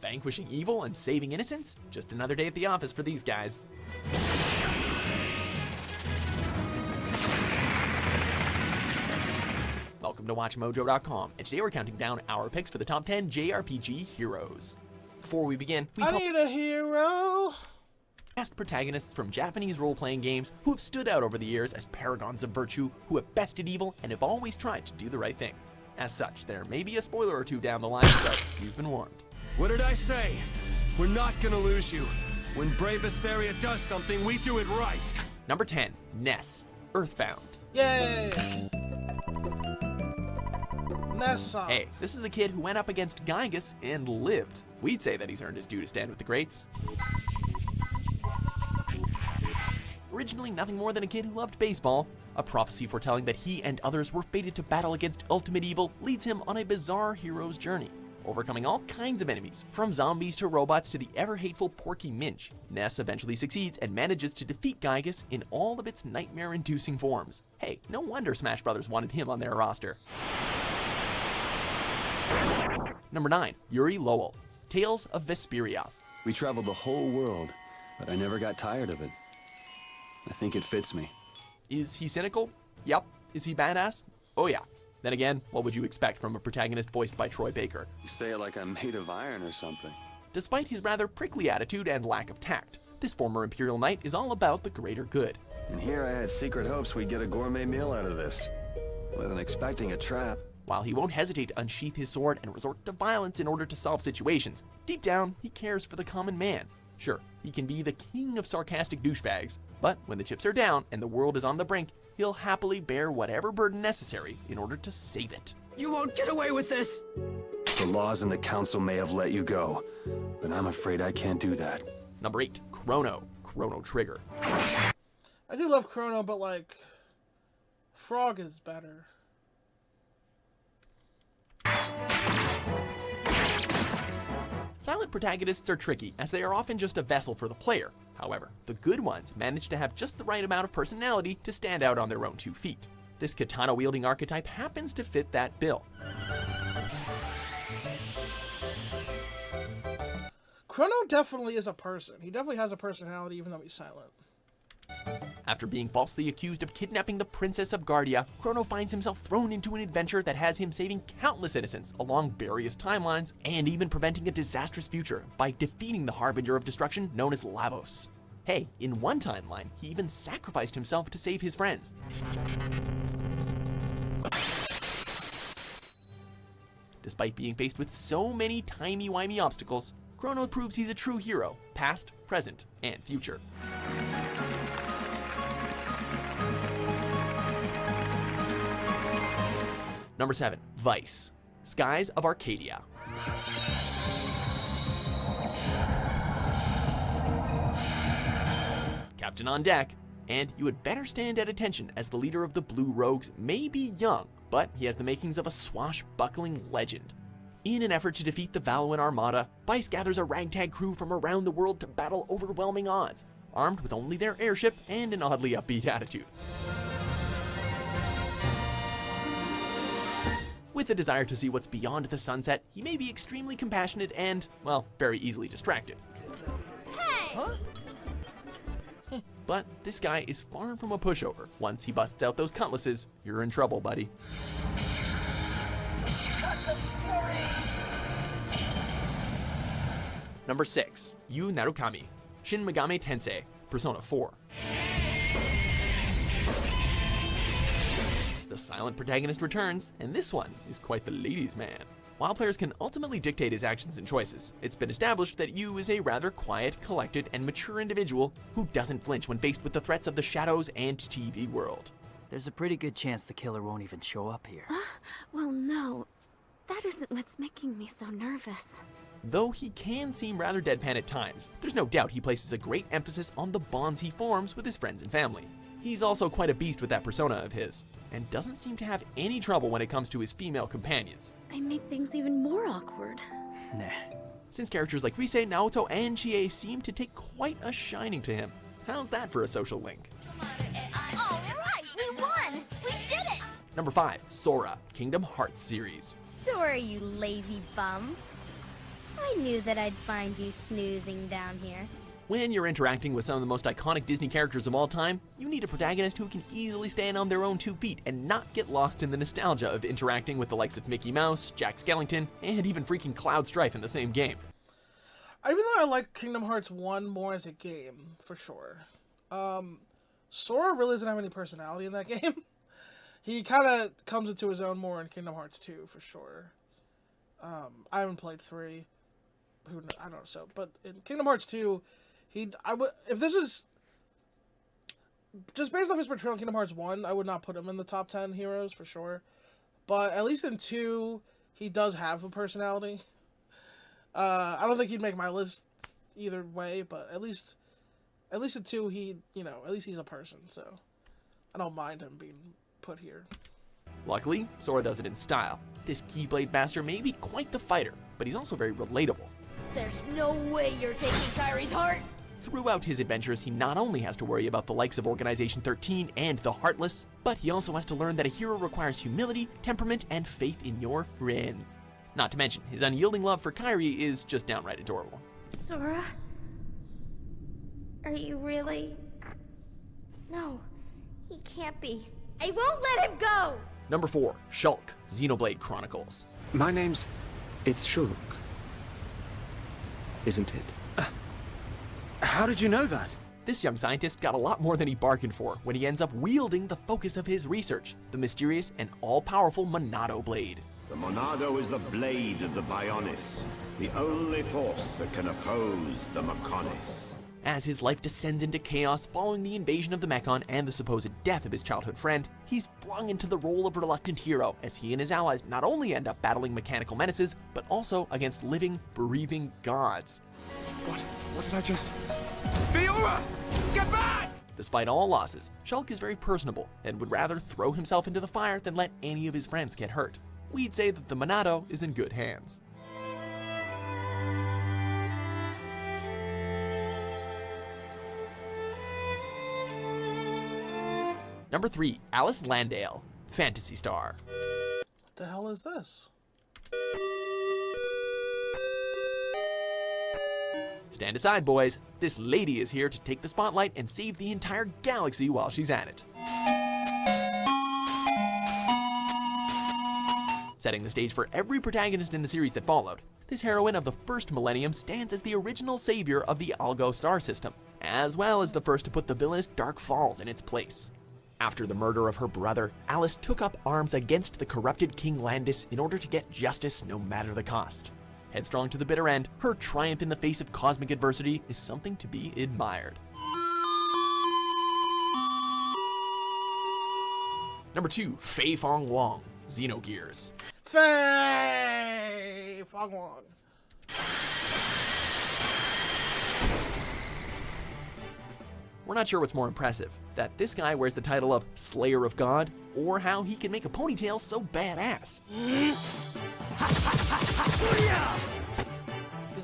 vanquishing evil and saving innocence? Just another day at the office for these guys. Welcome to WatchMojo.com, and today we're counting down our picks for the top 10 JRPG heroes. Before we begin, I need a hero! Cast protagonists from Japanese role-playing games who have stood out over the years as paragons of virtue, who have bested evil, and have always tried to do the right thing. As such, there may be a spoiler or two down the line, so you've been warned. What did I say? We're not gonna lose you. When Brave Vesperia does something, we do it right. Number 10, Ness, Earthbound. Yay! Nessa. Hey, this is the kid who went up against Gygas and lived. We'd say that he's earned his due to stand with the greats. Originally nothing more than a kid who loved baseball, a prophecy foretelling that he and others were fated to battle against ultimate evil leads him on a bizarre hero's journey. Overcoming all kinds of enemies, from zombies to robots to the ever-hateful Porky Minch, Ness eventually succeeds and manages to defeat Gygas in all of its nightmare-inducing forms. Hey, no wonder Smash Brothers wanted him on their roster. Number 9, Yuri Lowell, Tales of Vesperia. We traveled the whole world, but I never got tired of it. I think it fits me. Is he cynical? Yup. Is he badass? Oh yeah. Then again, what would you expect from a protagonist voiced by Troy Baker? You say it like I'm made of iron or something. Despite his rather prickly attitude and lack of tact, this former Imperial Knight is all about the greater good. And here I had secret hopes we'd get a gourmet meal out of this. Wasn't expecting a trap. While he won't hesitate to unsheath his sword and resort to violence in order to solve situations, deep down, he cares for the common man. Sure, he can be the king of sarcastic douchebags, but when the chips are down and the world is on the brink, he'll happily bear whatever burden necessary in order to save it. You won't get away with this! The laws and the council may have let you go, but I'm afraid I can't do that. Number 8, Chrono Trigger. I do love Chrono, but like, Frog is better. Silent protagonists are tricky, as they are often just a vessel for the player. However, the good ones manage to have just the right amount of personality to stand out on their own 2 feet. This katana-wielding archetype happens to fit that bill. Chrono definitely is a person. He definitely has a personality, even though he's silent. After being falsely accused of kidnapping the Princess of Guardia, Chrono finds himself thrown into an adventure that has him saving countless innocents along various timelines and even preventing a disastrous future by defeating the Harbinger of Destruction known as Lavos. Hey, in one timeline, he even sacrificed himself to save his friends. Despite being faced with so many timey-wimey obstacles, Chrono proves he's a true hero, past, present, and future. Number 7, Vice, Skies of Arcadia. Captain on deck, and you had better stand at attention as the leader of the Blue Rogues may be young, but he has the makings of a swashbuckling legend. In an effort to defeat the Valuan Armada, Vice gathers a ragtag crew from around the world to battle overwhelming odds, armed with only their airship and an oddly upbeat attitude. With a desire to see what's beyond the sunset, he may be extremely compassionate and, well, very easily distracted. Hey! Huh? But this guy is far from a pushover. Once he busts out those cutlasses, you're in trouble, buddy. Number 6, Yu Narukami, Shin Megami Tensei, Persona 4. The silent protagonist returns, and this one is quite the ladies' man. While players can ultimately dictate his actions and choices, it's been established that Yu is a rather quiet, collected, and mature individual who doesn't flinch when faced with the threats of the shadows and TV world. There's a pretty good chance the killer won't even show up here. Well, no. That isn't what's making me so nervous. Though he can seem rather deadpan at times, there's no doubt he places a great emphasis on the bonds he forms with his friends and family. He's also quite a beast with that persona of his, and doesn't seem to have any trouble when it comes to his female companions. I made things even more awkward. Nah. Since characters like Rise, Naoto, and Chie seem to take quite a shining to him. How's that for a social link? All right, we won! We did it! Number 5, Sora, Kingdom Hearts series. Sorry, you lazy bum. I knew that I'd find you snoozing down here. When you're interacting with some of the most iconic Disney characters of all time, you need a protagonist who can easily stand on their own 2 feet and not get lost in the nostalgia of interacting with the likes of Mickey Mouse, Jack Skellington, and even freaking Cloud Strife in the same game. Even though I like Kingdom Hearts 1 more as a game, for sure. Sora really doesn't have any personality in that game. He kind of comes into his own more in Kingdom Hearts 2, for sure. I haven't played 3. I don't know, so. But in Kingdom Hearts 2, if this is just based off his portrayal in Kingdom Hearts 1, I would not put him in the top 10 heroes, for sure. But at least in 2, he does have a personality. I don't think he'd make my list either way, but at least in 2, at least he's a person, so I don't mind him being put here. Luckily, Sora does it in style. This Keyblade Master may be quite the fighter, but he's also very relatable. There's no way you're taking Kyrie's heart! Throughout his adventures, he not only has to worry about the likes of Organization 13 and the Heartless, but he also has to learn that a hero requires humility, temperament, and faith in your friends. Not to mention, his unyielding love for Kyrie is just downright adorable. Sora? Are you really? No, he can't be. I won't let him go! Number 4, Shulk, Xenoblade Chronicles. My name's... it's Shulk. Isn't it? How did you know that? This young scientist got a lot more than he bargained for when he ends up wielding the focus of his research, the mysterious and all-powerful Monado Blade. The Monado is the blade of the Bionis, the only force that can oppose the Mechonis. As his life descends into chaos following the invasion of the Mechon and the supposed death of his childhood friend, he's flung into the role of reluctant hero as he and his allies not only end up battling mechanical menaces, but also against living, breathing gods. What did I just... Fiora! Get back! Despite all losses, Shulk is very personable and would rather throw himself into the fire than let any of his friends get hurt. We'd say that the Monado is in good hands. Number 3, Alice Landale, Phantasy Star. What the hell is this? Stand aside, boys. This lady is here to take the spotlight and save the entire galaxy while she's at it. Setting the stage for every protagonist in the series that followed, this heroine of the first millennium stands as the original savior of the Algo star system, as well as the first to put the villainous Dark Falls in its place. After the murder of her brother, Alice took up arms against the corrupted King Landis in order to get justice no matter the cost. Headstrong to the bitter end, her triumph in the face of cosmic adversity is something to be admired. Number 2, Fei Fong Wong, Xenogears. Fei Fong Wong. We're not sure what's more impressive, that this guy wears the title of Slayer of God, or how he can make a ponytail so badass. He's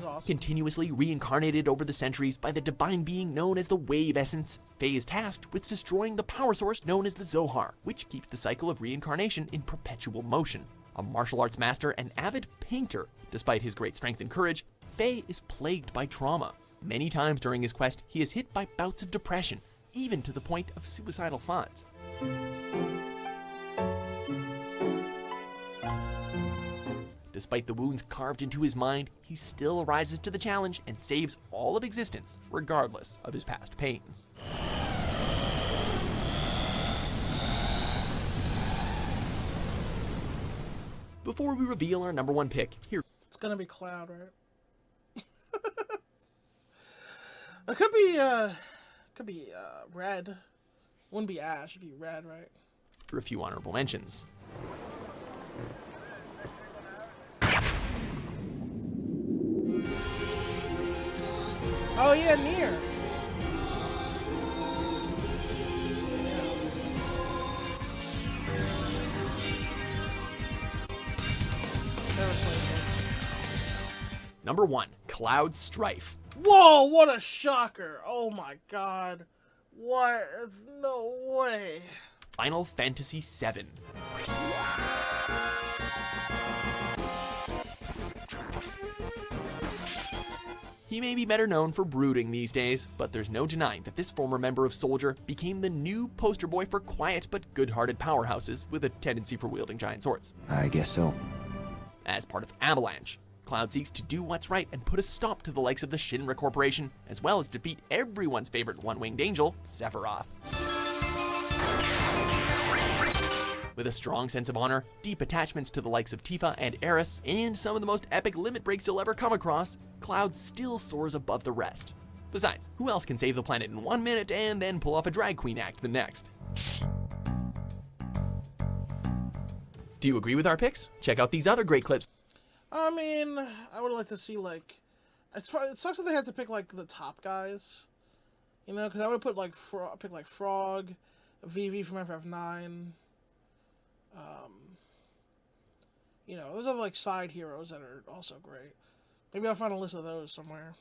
awesome. Continuously reincarnated over the centuries by the divine being known as the Wave Essence, Fei is tasked with destroying the power source known as the Zohar, which keeps the cycle of reincarnation in perpetual motion. A martial arts master and avid painter, despite his great strength and courage, Fei is plagued by trauma. Many times during his quest, he is hit by bouts of depression, even to the point of suicidal thoughts. Despite the wounds carved into his mind, he still rises to the challenge and saves all of existence, regardless of his past pains. Before we reveal our number 1 pick, here. It's gonna be Cloud, right? It could be Red. Wouldn't be Ash, it'd be Red, right? are a few honorable mentions. Oh yeah, Nier. Number 1, Cloud Strife. Whoa, what a shocker. Oh my god. What? No way. Final Fantasy VII. He may be better known for brooding these days, but there's no denying that this former member of Soldier became the new poster boy for quiet but good-hearted powerhouses with a tendency for wielding giant swords. I guess so. As part of Avalanche, Cloud seeks to do what's right and put a stop to the likes of the Shinra Corporation, as well as defeat everyone's favorite one-winged angel, Sephiroth. With a strong sense of honor, deep attachments to the likes of Tifa and Eris, and some of the most epic limit breaks you'll ever come across, Cloud still soars above the rest. Besides, who else can save the planet in 1 minute and then pull off a drag queen act the next? Do you agree with our picks? Check out these other great clips. I mean, I would like to see, like... It sucks that they had to pick, like, the top guys. You know, because I would put, like, pick, like, Frog, Vivi from FF9. You know, those are, like, side heroes that are also great. Maybe I'll find a list of those somewhere.